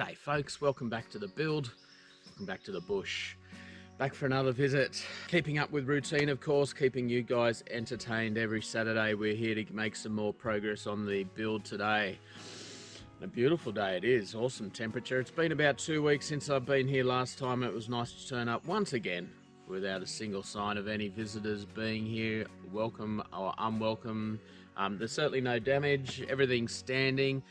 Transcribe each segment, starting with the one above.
G'day folks, welcome back to the build, welcome back to the bush. Back for another visit, keeping up with routine of course, keeping you guys entertained every Saturday. We're here to make some more progress on the build today. A beautiful day it is, awesome temperature. It's been about 2 weeks since I've been here last time. It was nice to turn up once again without a single sign of any visitors being here, welcome or unwelcome. There's certainly no damage, everything's standing.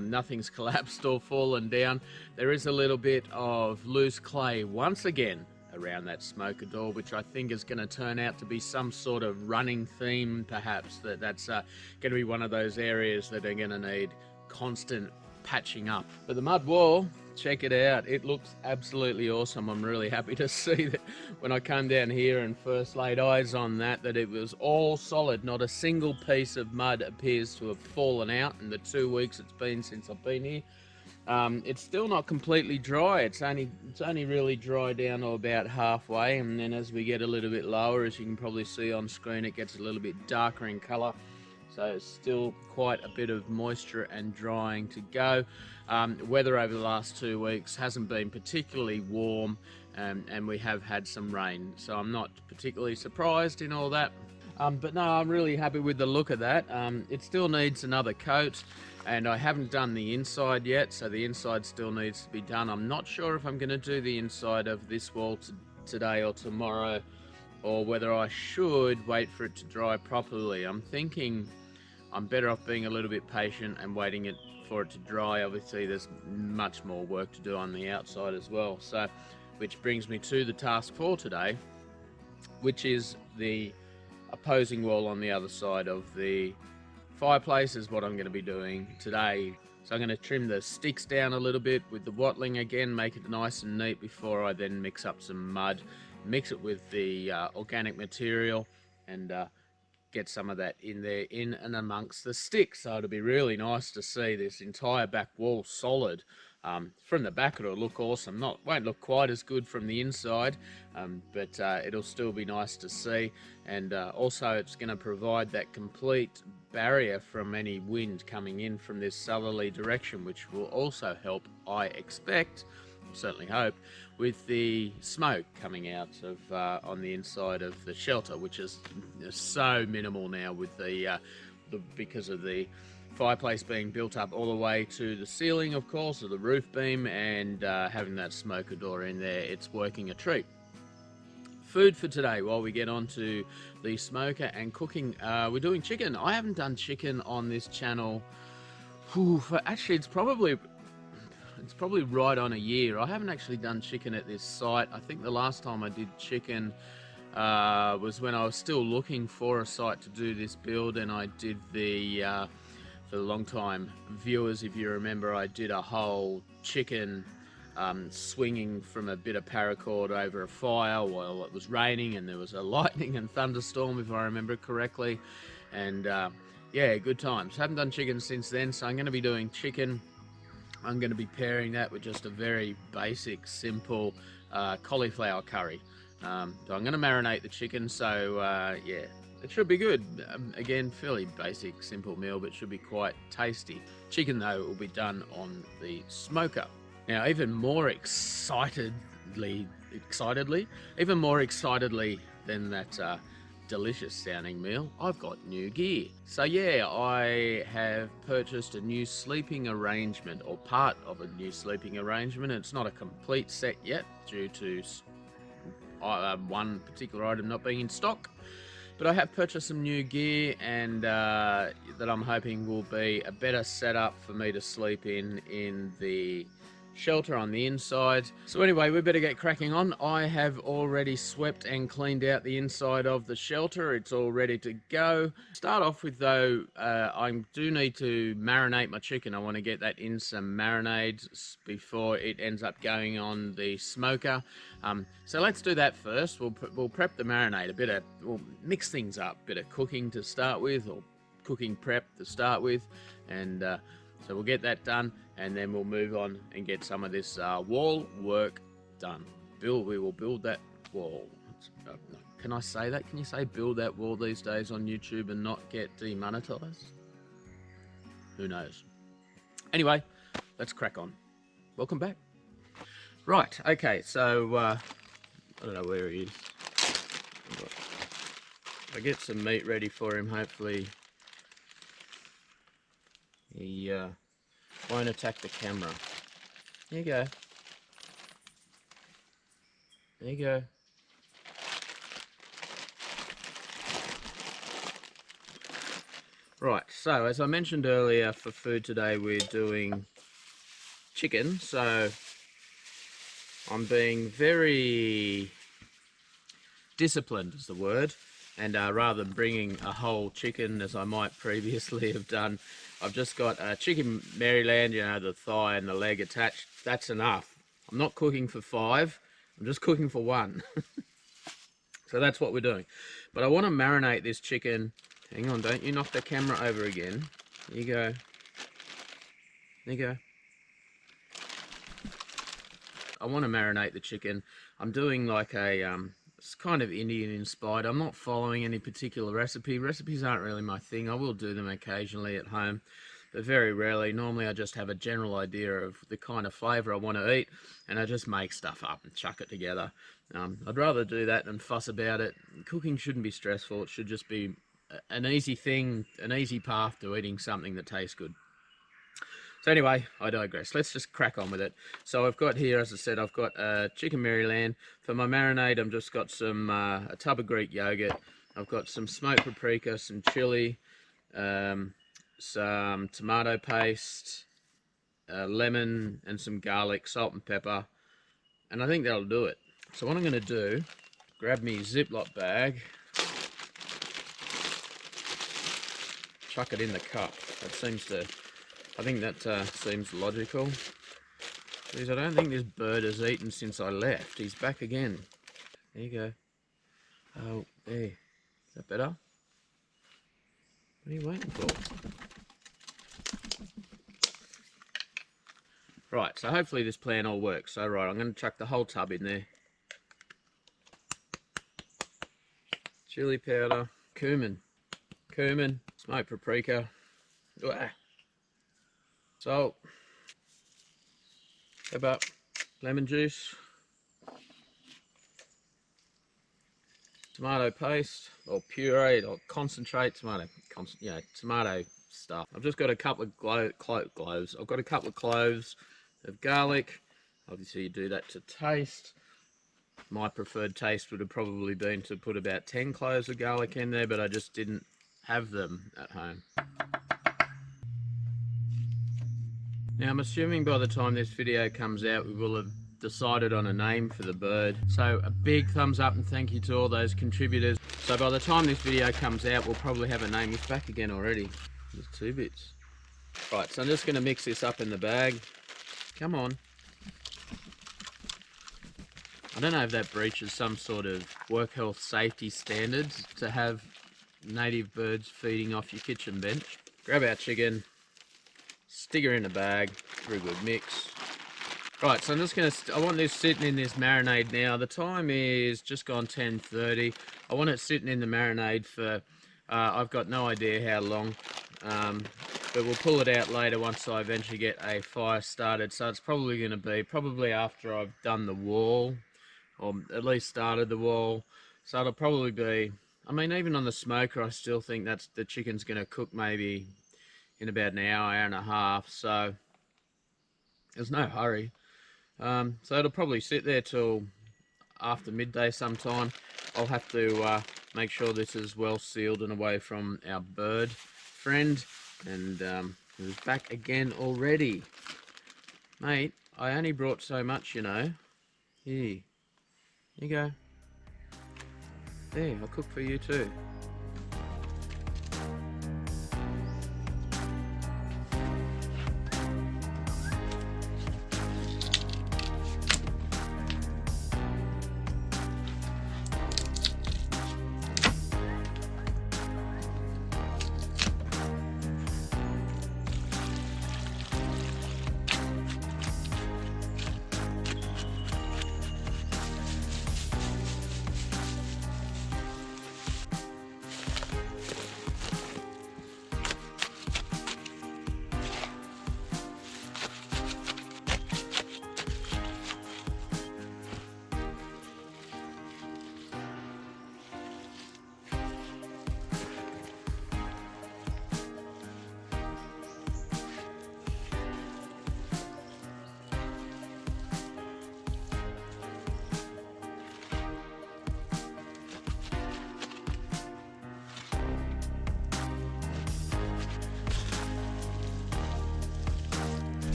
Nothing's collapsed or fallen down. There is a little bit of loose clay once again around that smoker door, which I think is going to turn out to be some sort of running theme, perhaps. That's going to be one of those areas that are going to need constant patching up. But the mud wall, check it out. It looks absolutely awesome. I'm really happy to see that when I came down here and first laid eyes on that it was all solid. Not a single piece of mud appears to have fallen out in the 2 weeks it's been since I've been here. It's still not completely dry. It's only really dry down to about halfway, and then as we get a little bit lower, as you can probably see on screen, it gets a little bit darker in color. So it's still quite a bit of moisture and drying to go. Weather over the last 2 weeks hasn't been particularly warm, and we have had some rain, so I'm not particularly surprised in all that. But no, I'm really happy with the look of that. It still needs another coat, and I haven't done the inside yet, so the inside still needs to be done. I'm not sure if I'm going to do the inside of this wall today or tomorrow, or whether I should wait for it to dry properly. I'm thinking I'm better off being a little bit patient and waiting for it to dry. Obviously there's much more work to do on the outside as well. So, which brings me to the task for today, which is the opposing wall on the other side of the fireplace is what I'm going to be doing today. So I'm going to trim the sticks down a little bit with the wattling again, make it nice and neat before I then mix up some mud, mix it with the organic material, and get some of that in there, in and amongst the sticks. So it'll be really nice to see this entire back wall solid. From the back it'll look awesome. Won't look quite as good from the inside, but it'll still be nice to see. And also it's going to provide that complete barrier from any wind coming in from this southerly direction, which will also help, I expect, certainly hope, with the smoke coming out of on the inside of the shelter, which is so minimal now with the because of the fireplace being built up all the way to the ceiling, of course, or the roof beam, and having that smoker door in there. It's working a treat. Food for today, while we get on to the smoker and cooking, we're doing chicken. I haven't done chicken on this channel actually it's probably right on a year. I haven't actually done chicken at this site. I think the last time I did chicken was when I was still looking for a site to do this build, and I did for the long time viewers, if you remember, I did a whole chicken swinging from a bit of paracord over a fire while it was raining, and there was a lightning and thunderstorm, if I remember correctly. And yeah, good times. Haven't done chicken since then, so I'm going to be doing chicken. I'm going to be pairing that with just a very basic, simple cauliflower curry. So I'm going to marinate the chicken, so yeah, it should be good. Again, fairly basic, simple meal, but should be quite tasty. Chicken, though, will be done on the smoker. Now, even more excitedly than that delicious sounding meal, I've got new gear. So yeah, I have purchased a new sleeping arrangement, or part of a new sleeping arrangement. It's not a complete set yet due to one particular item not being in stock, but I have purchased some new gear, and that I'm hoping will be a better setup for me to sleep in the shelter on the inside. So anyway, we better get cracking on. I have already swept and cleaned out the inside of the shelter. It's all ready to go. Start off with, though, I do need to marinate my chicken. I want to get that in some marinades before it ends up going on the smoker. So let's do that first. We'll prep the marinade we'll mix things up, bit of cooking to start with, or cooking prep to start with, and so we'll get that done, and then we'll move on and get some of this wall work done. We will build that wall. Can I say that? Can you say build that wall these days on YouTube and not get demonetized? Who knows? Anyway, let's crack on. Welcome back. Right, okay, so I don't know where he is. I get some meat ready for him. Hopefully he won't attack the camera. There you go. There you go. Right, so as I mentioned earlier, for food today we're doing chicken. So I'm being very disciplined is the word, and rather than bringing a whole chicken as I might previously have done, I've just got a chicken Maryland, you know, the thigh and the leg attached. That's enough. I'm not cooking for 5, I'm just cooking for 1. So that's what we're doing. But I want to marinate this chicken. Hang on, don't you knock the camera over again. There you go. There you go. I want to marinate the chicken. I'm doing like a, it's kind of Indian inspired. I'm not following any particular recipe. Recipes aren't really my thing. I will do them occasionally at home, but very rarely. Normally I just have a general idea of the kind of flavour I want to eat, and I just make stuff up and chuck it together. I'd rather do that than fuss about it. Cooking shouldn't be stressful. It should just be an easy thing, an easy path to eating something that tastes good. So anyway, I digress. Let's just crack on with it. So I've got here, as I said, I've got chicken Maryland. For my marinade, I've just got some a tub of Greek yogurt. I've got some smoked paprika, some chili, some tomato paste, lemon, and some garlic, salt and pepper. And I think that'll do it. So what I'm going to do, grab me Ziploc bag, chuck it in the cup. That seems to, I think that seems logical. Because I don't think this bird has eaten since I left. He's back again. There you go. Oh, there. Is that better? What are you waiting for? Right, so hopefully this plan all works. So right, I'm going to chuck the whole tub in there. Chili powder, cumin, smoked paprika, salt, pepper, lemon juice, tomato paste or puree or concentrate tomato, tomato stuff. I've just got a couple of cloves. I've got a couple of cloves of garlic. Obviously you do that to taste. My preferred taste would have probably been to put about 10 cloves of garlic in there, but I just didn't have them at home. Now I'm assuming by the time this video comes out we will have decided on a name for the bird. So a big thumbs up and thank you to all those contributors. So by the time this video comes out we'll probably have a name. He's back again already. There's 2 bits. Right, so I'm just going to mix this up in the bag. Come on. I don't know if that breaches some sort of work health safety standards to have native birds feeding off your kitchen bench. Grab our chicken, stick her in a bag, very good mix. Right, so I'm just going to, I want this sitting in this marinade now. The time is just gone 10:30. I want it sitting in the marinade for, I've got no idea how long, but we'll pull it out later once I eventually get a fire started. So it's probably going to be, probably after I've done the wall, or at least started the wall. So it'll probably be, I mean, even on the smoker, I still think that's the chicken's going to cook maybe in about an hour, hour and a half. So there's no hurry. So it'll probably sit there till after midday sometime. I'll have to make sure this is well sealed and away from our bird friend. And he's back again already. Mate, I only brought so much, you know. Here you go. There, I'll cook for you too.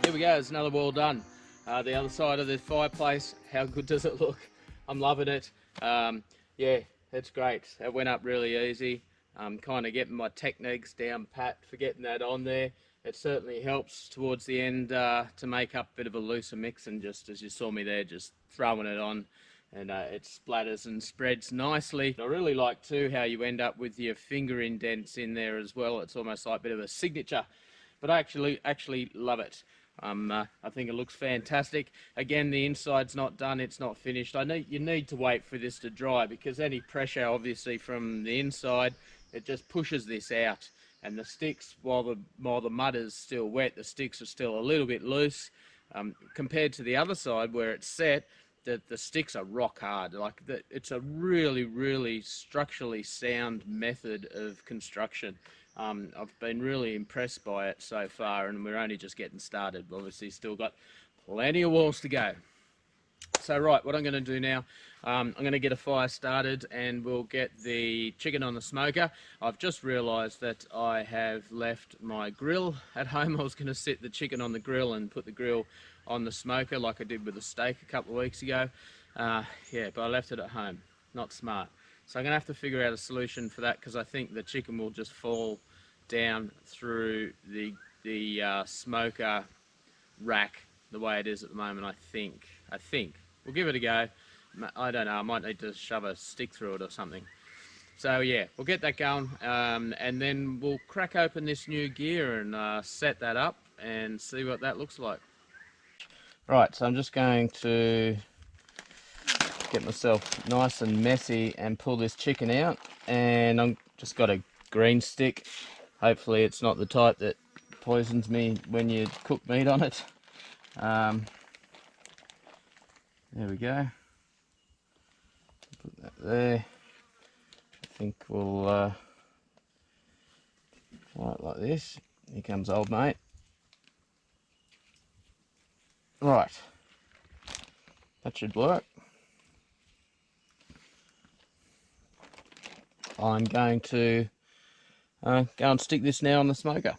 Here we go, it's another well done. The other side of the fireplace, how good does it look? I'm loving it. Yeah, it's great. It went up really easy. I'm kind of getting my techniques down pat for getting that on there. It certainly helps towards the end to make up a bit of a looser mix, and just as you saw me there, just throwing it on, and it splatters and spreads nicely. I really like too how you end up with your finger indents in there as well. It's almost like a bit of a signature, but I actually love it. I think it looks fantastic. Again, the inside's not done, it's not finished. You need to wait for this to dry, because any pressure obviously from the inside, it just pushes this out, and the sticks, while the mud is still wet, the sticks are still a little bit loose compared to the other side where it's set. The sticks are rock hard. Like it's a really structurally sound method of construction. I've been really impressed by it so far, and we're only just getting started. Obviously still got plenty of walls to go. So right, what I'm going to do now, I'm going to get a fire started and we'll get the chicken on the smoker. I've just realised that I have left my grill at home. I was going to set the chicken on the grill and put the grill on the smoker like I did with the steak a couple of weeks ago. Yeah, but I left it at home. Not smart. So I'm going to have to figure out a solution for that, because I think the chicken will just fall down through the smoker rack the way it is at the moment. I think. We'll give it a go. I don't know, I might need to shove a stick through it or something. So yeah, we'll get that going, and then we'll crack open this new gear and set that up and see what that looks like. Right, so I'm just going to get myself nice and messy and pull this chicken out, and I've just got a green stick. Hopefully it's not the type that poisons me when you cook meat on it. There we go. Put that there. I think we'll fly it like this. Here comes old mate. Right, that should work. I'm going to go and stick this now on the smoker.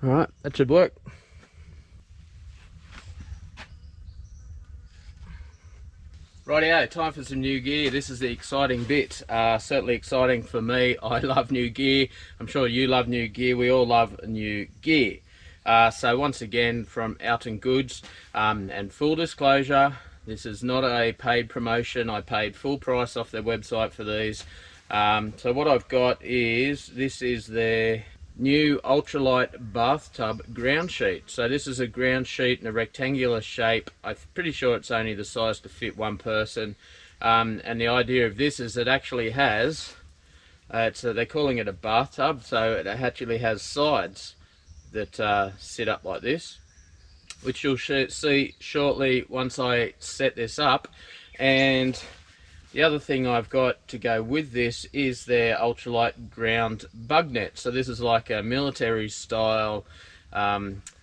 Alright, that should work. Rightio, time for some new gear. This is the exciting bit. Certainly exciting for me. I love new gear. I'm sure you love new gear. We all love new gear. So once again from Alton Goods, and full disclosure, this is not a paid promotion. I paid full price off their website for these. So what I've got is, this is their new ultralight bathtub ground sheet. So this is a ground sheet in a rectangular shape. I'm pretty sure it's only the size to fit one person. And the idea of this is it actually has, so they're calling it a bathtub, so it actually has sides that sit up like this, which you'll see shortly once I set this up. And the other thing I've got to go with this is their ultralight ground bug net. So this is like a military style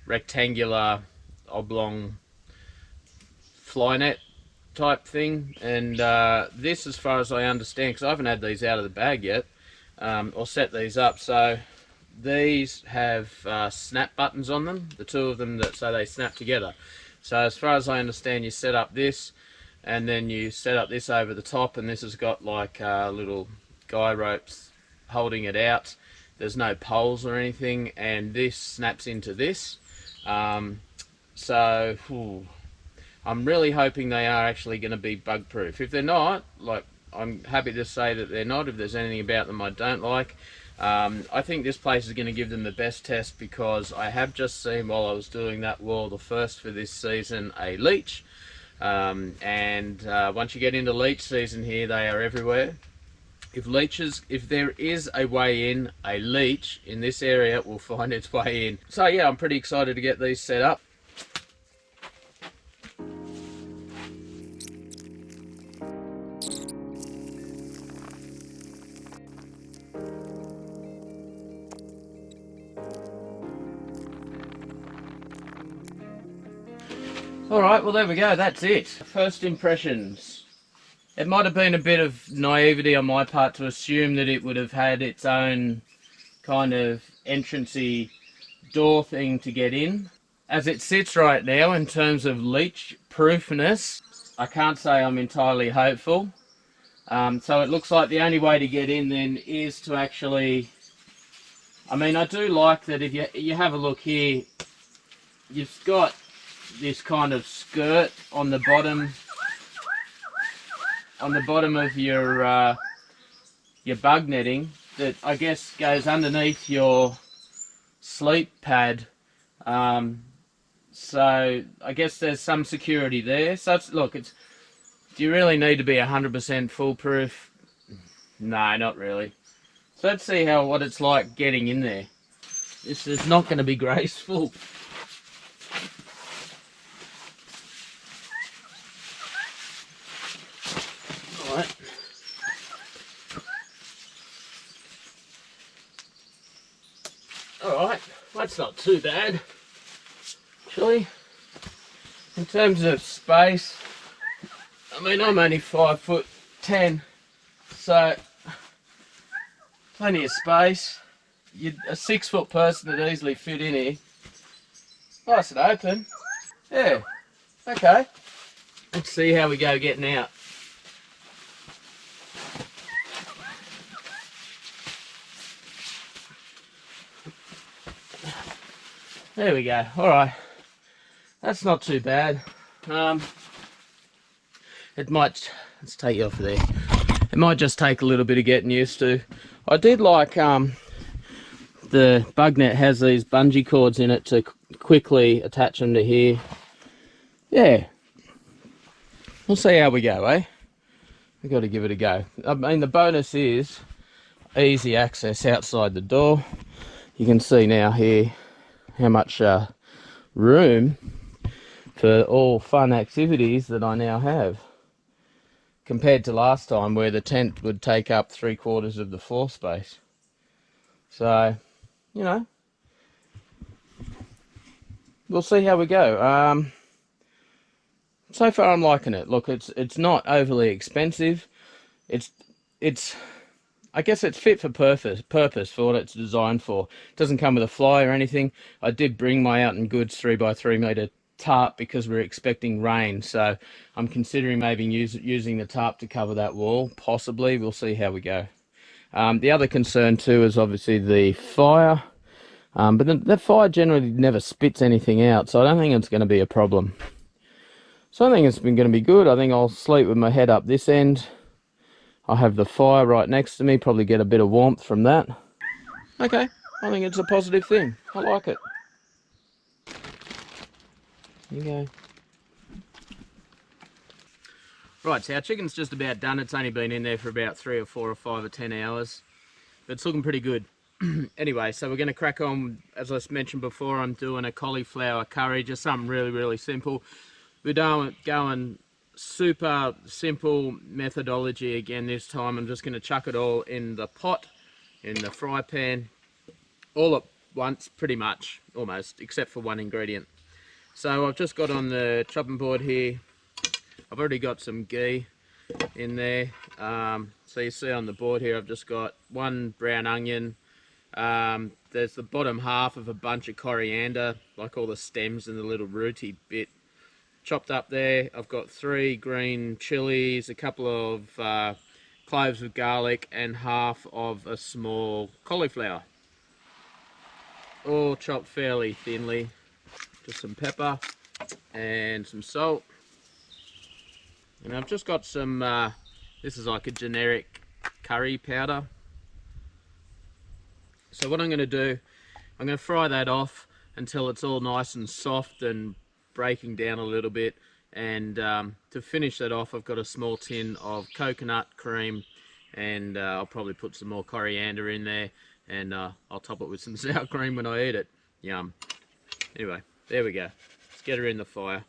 rectangular oblong fly net type thing. And this, as far as I understand, because I haven't had these out of the bag yet or set these up, so these have snap buttons on them, the two of them, so they snap together. So as far as I understand, you set up this, and then you set up this over the top, and this has got like little guy ropes holding it out. There's no poles or anything, and this snaps into this. So I'm really hoping they are actually going to be bug proof. If they're not, like, I'm happy to say that they're not. If there's anything about them I don't like, I think this place is going to give them the best test, because I have just seen, while I was doing that wall, the first for this season, a leech. Once you get into leech season here, they are everywhere. If there is a way in, a leech in this area will find its way in. So yeah, I'm pretty excited to get these set up. Alright, well there we go, that's it. First impressions. It might have been a bit of naivety on my part to assume that it would have had its own kind of entrancey door thing to get in. As it sits right now in terms of leach proofness, I can't say I'm entirely hopeful. So it looks like the only way to get in then is to actually, I mean, I do like that if you have a look here, you've got this kind of skirt on the bottom of your bug netting that I guess goes underneath your sleep pad. So I guess there's some security there. So look, do you really need to be 100% foolproof? No, not really. So let's see what it's like getting in there. This is not going to be graceful. Alright. Alright, that's not too bad. Actually, in terms of space, I mean, I'm only 5'10", so plenty of space. A 6-foot person would easily fit in here. Nice and open. Yeah, okay. Let's see how we go getting out. There we go. Alright. That's not too bad. It might, let's take you off there. It might just take a little bit of getting used to. I did like the bug net has these bungee cords in it to quickly attach them to here. Yeah. We'll see how we go, eh? We've got to give it a go. I mean, the bonus is easy access outside the door. You can see now here how much room for all fun activities that I now have, compared to last time where the tent would take up 3/4 of the floor space. So, you know, we'll see how we go. So far I'm liking it. Look, it's not overly expensive. It's I guess it's fit for purpose for what it's designed for. It doesn't come with a fly or anything. I did bring my Alton Goods 3x3 metre tarp because we're expecting rain, so I'm considering maybe using the tarp to cover that wall, possibly. We'll see how we go. The other concern too is obviously the fire, but the fire generally never spits anything out, so I don't think it's going to be a problem. So I think it's going to be good. I think I'll sleep with my head up this end. I have the fire right next to me, probably get a bit of warmth from that. Okay, I think it's a positive thing. I like it. Here you go. Right, so our chicken's just about done. It's only been in there for about 3 or 4 or 5 or 10 hours. But it's looking pretty good. Anyway, so we're going to crack on. As I mentioned before, I'm doing a cauliflower curry, just something really, really simple. We're going super simple methodology again this time. I'm just going to chuck it all in the pot, in the fry pan, all at once, pretty much, almost, except for one ingredient. So I've just got on the chopping board here, I've already got some ghee in there. So you see on the board here, I've just got 1 brown onion. There's the bottom half of a bunch of coriander, like all the stems and the little rooty bit chopped up there. I've got 3 green chilies, a couple of cloves of garlic, and half of a small cauliflower. All chopped fairly thinly. Just some pepper and some salt. And I've just got some, this is like a generic curry powder. So what I'm going to do, I'm going to fry that off until it's all nice and soft and breaking down a little bit. And to finish that off, I've got a small tin of coconut cream, and I'll probably put some more coriander in there, and I'll top it with some sour cream when I eat it. Yum. Anyway, there we go. Let's get her in the fire.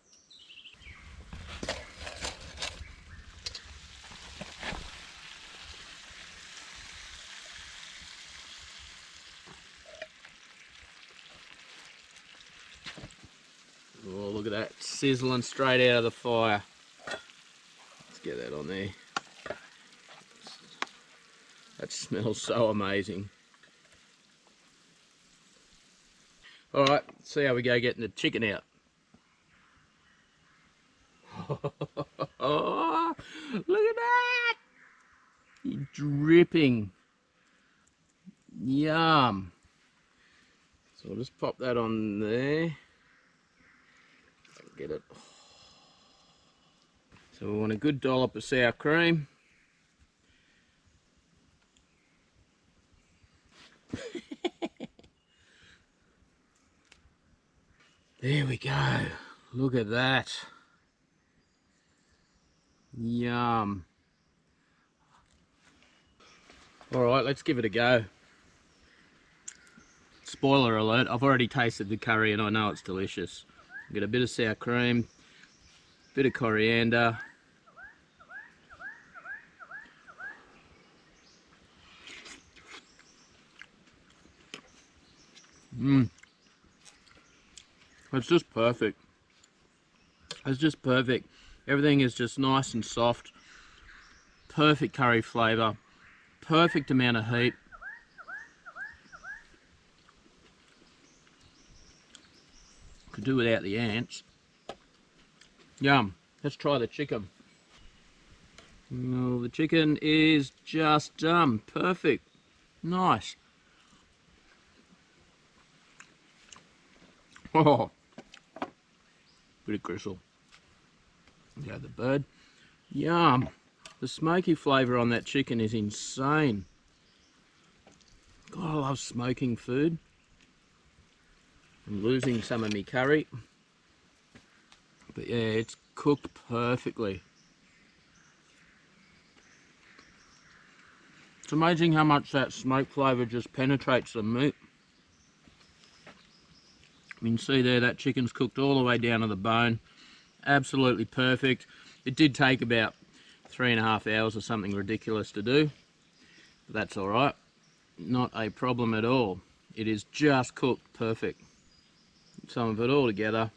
Oh, look at that, sizzling straight out of the fire. Let's get that on there. That smells so amazing. All right, see how we go getting the chicken out. Oh, look at that! You're dripping. Yum. So I'll just pop that on there. Get it. So we want a good dollop of sour cream. There we go. Look at that. Yum. Alright, let's give it a go. Spoiler alert, I've already tasted the curry and I know it's delicious. Get a bit of sour cream, bit of coriander. It's just perfect. It's just perfect. Everything is just nice and soft. Perfect curry flavour. Perfect amount of heat. Could do without the ants. Yum. Let's try the chicken. Oh, the chicken is just perfect. Nice. Oh, bit of gristle. Go the bird. Yum. The smoky flavour on that chicken is insane. God, I love smoking food. I'm losing some of my curry. But yeah, it's cooked perfectly. It's amazing how much that smoke flavour just penetrates the meat. You can see there that chicken's cooked all the way down to the bone. Absolutely perfect. It did take about 3.5 hours or something ridiculous to do. But that's alright. Not a problem at all. It is just cooked perfect. Some of it all together.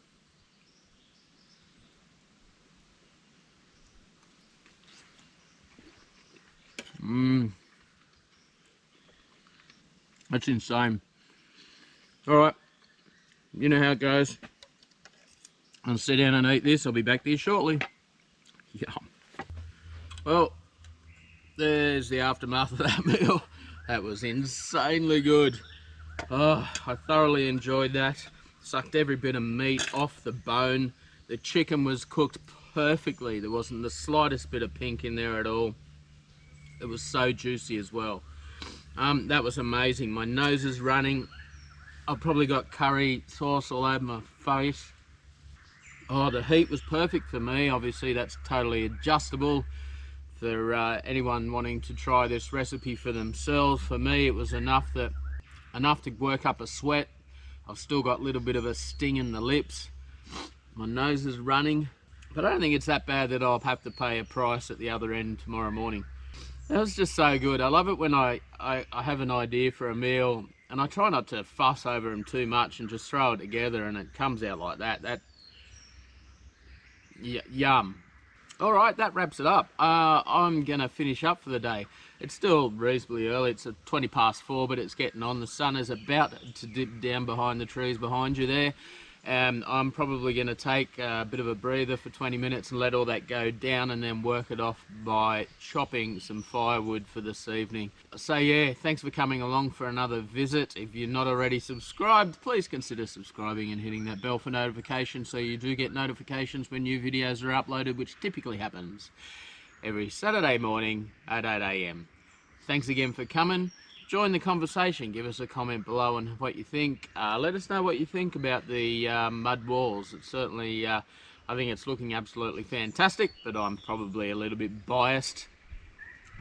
That's insane. Alright, you know how it goes. I'll sit down and eat this. I'll be back there shortly. Yum. Well, there's the aftermath of that meal. That was insanely good. Oh, I thoroughly enjoyed that. Sucked every bit of meat off the bone. The chicken was cooked perfectly. There wasn't the slightest bit of pink in there at all. It was so juicy as well. That was amazing. My nose is running. I've probably got curry sauce all over my face. Oh, the heat was perfect for me. Obviously, that's totally adjustable for anyone wanting to try this recipe for themselves. For me, it was enough to work up a sweat. I've still got a little bit of a sting in the lips. My nose is running, but I don't think it's that bad that I'll have to pay a price at the other end tomorrow morning. That was just so good. I love it when I have an idea for a meal and I try not to fuss over them too much and just throw it together and it comes out like that. Yum. All right, that wraps it up. I'm gonna finish up for the day. It's still reasonably early. It's 20 past 4, but it's getting on. The sun is about to dip down behind the trees behind you there. I'm probably going to take a bit of a breather for 20 minutes and let all that go down and then work it off by chopping some firewood for this evening. So yeah, thanks for coming along for another visit. If you're not already subscribed, please consider subscribing and hitting that bell for notifications so you do get notifications when new videos are uploaded, which typically happens every Saturday morning at 8 AM. Thanks again for coming. Join the conversation. Give us a comment below on what you think. Let us know what you think about the mud walls. It's certainly, I think it's looking absolutely fantastic, but I'm probably a little bit biased.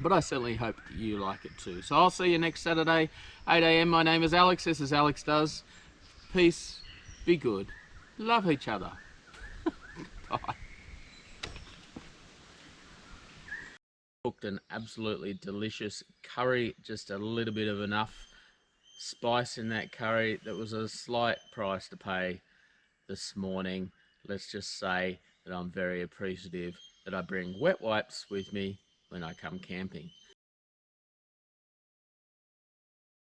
But I certainly hope you like it too. So I'll see you next Saturday, 8 AM. My name is Alex. This is Alex Does. Peace. Be good. Love each other. Bye. Cooked an absolutely delicious curry, just a little bit of enough spice in that curry. That was a slight price to pay this morning. Let's just say that I'm very appreciative that I bring wet wipes with me when I come camping.